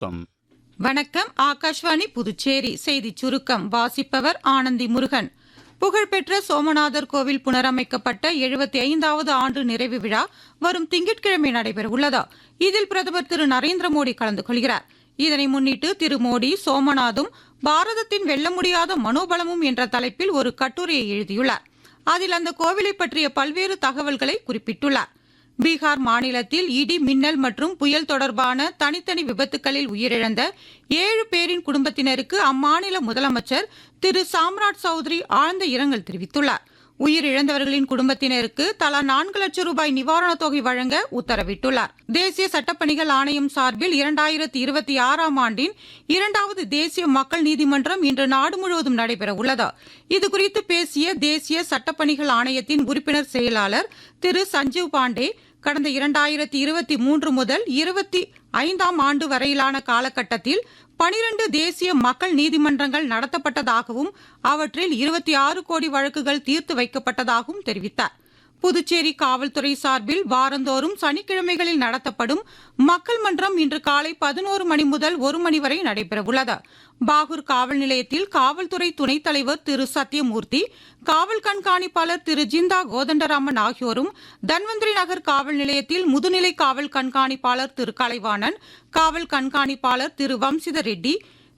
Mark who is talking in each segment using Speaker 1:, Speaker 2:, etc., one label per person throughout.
Speaker 1: சுருக்கம்.
Speaker 2: வணக்கம். ஆகாஷ்வாணி புதுச்சேரி செய்திச் சுருக்கம் வாசிப்பவர் ஆனந்தி முருகன். புகழ்பெற்ற சோமநாதர் கோவில் புனரமைக்கப்பட்ட 75வது ஆண்டு நிறைவு விழா வரும் திங்கட்கிழமை நடைபெறவுள்ளது. இதில் பிரதமர் திரு நரேந்திர மோடி கலந்து கொள்கிறார். இதனை முன்னிட்டு திரு மோடி சோமநாதும் பாரதத்தின் வெல்ல முடியாத மனோபலமும் என்ற தலைப்பில் ஒரு கட்டுரையை எழுதியுள்ளார். அதில் அந்த கோவிலை பற்றிய பல்வேறு தகவல்களை குறிப்பிட்டுள்ளார். பீகார் மாநிலத்தில் இடி மின்னல் மற்றும் புயல் தொடர்பான தனித்தனி விபத்துகளில் உயிரிழந்த 7 பேரின் குடும்பத்தினருக்கு அம்மாநில முதலமைச்சர் திரு சாம்ராட் சௌத்ரி ஆழ்ந்த இரங்கல் தெரிவித்துள்ளார். உயிரிழந்தவர்களின் குடும்பத்தினருக்கு தலா 4 லட்சம் ரூபாய் நிவாரணத் தொகை வழங்க உத்தரவிட்டுள்ளார். தேசிய சட்டப்பணிகள் ஆணையம் சார்பில் 2026ஆம் ஆண்டின் 2வது தேசிய மக்கள் நீதிமன்றம் இன்று நாடு முழுவதும் நடைபெற உள்ளது. இதுகுறித்து பேசிய தேசிய சட்டப்பணிகள் ஆணையத்தின் உறுப்பினர் செயலாளர் திரு சஞ்சீவ் பாண்டே, கடந்த 2023 முதல் 25ஆம் ஆண்டு வரையிலான காலகட்டத்தில் 12 தேசிய மக்கள் நீதிமன்றங்கள் நடத்தப்பட்டதாகவும் அவற்றில் 26 கோடி வழக்குகள் தீர்த்து வைக்கப்பட்டதாகவும் தெரிவித்தார். புதுச்சேரி காவல்துறை சார்பில் வாரந்தோறும் சனிக்கிழமைகளில் நடத்தப்படும் மக்கள் மன்றம் இன்று காலை 11 மணி முதல் 1 மணி வரை நடைபெறவுள்ளது. பாகூர் காவல் நிலையத்தில் காவல்துறை துணைத் தலைவர் திரு சத்யமூர்த்தி, காவல் கண்காணிப்பாளர் திரு ஜிந்தா கோதண்டராமன் ஆகியோரும், தன்வந்திரி நகர் காவல் நிலையத்தில் முதுநிலை காவல் கண்காணிப்பாளர் திரு கலைவாணன், காவல் கண்காணிப்பாளர் திரு வம்சித ரெட்டி,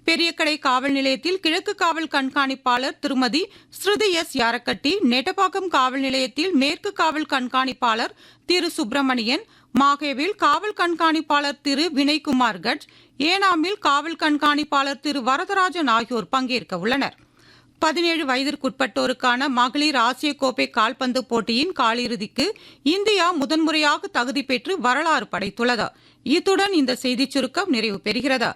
Speaker 2: பெரியக்கடை காவல் நிலையத்தில் கிழக்கு காவல் கண்காணிப்பாளர் திருமதி ஸ்ருதி எஸ் யாரக்கட்டி, நெட்டப்பாக்கம் காவல் நிலையத்தில் மேற்கு காவல் கண்காணிப்பாளர் திரு சுப்பிரமணியன், மாகேவில் காவல் கண்காணிப்பாளர் திரு வினய்குமார் கட்ஜ், ஏனாமில் காவல் கண்காணிப்பாளர் திரு வரதராஜன் ஆகியோர் பங்கேற்க உள்ளனர். 17 வயதிற்குட்பட்டோருக்கான மகளிர் ஆசிய கோப்பை கால்பந்து போட்டியின் காலிறுதிக்கு இந்தியா முதன்முறையாக தகுதி பெற்று வரலாறு படைத்துள்ளது. இத்துடன் இந்த செய்திச் சுருக்கம் நிறைவு பெறுகிறது.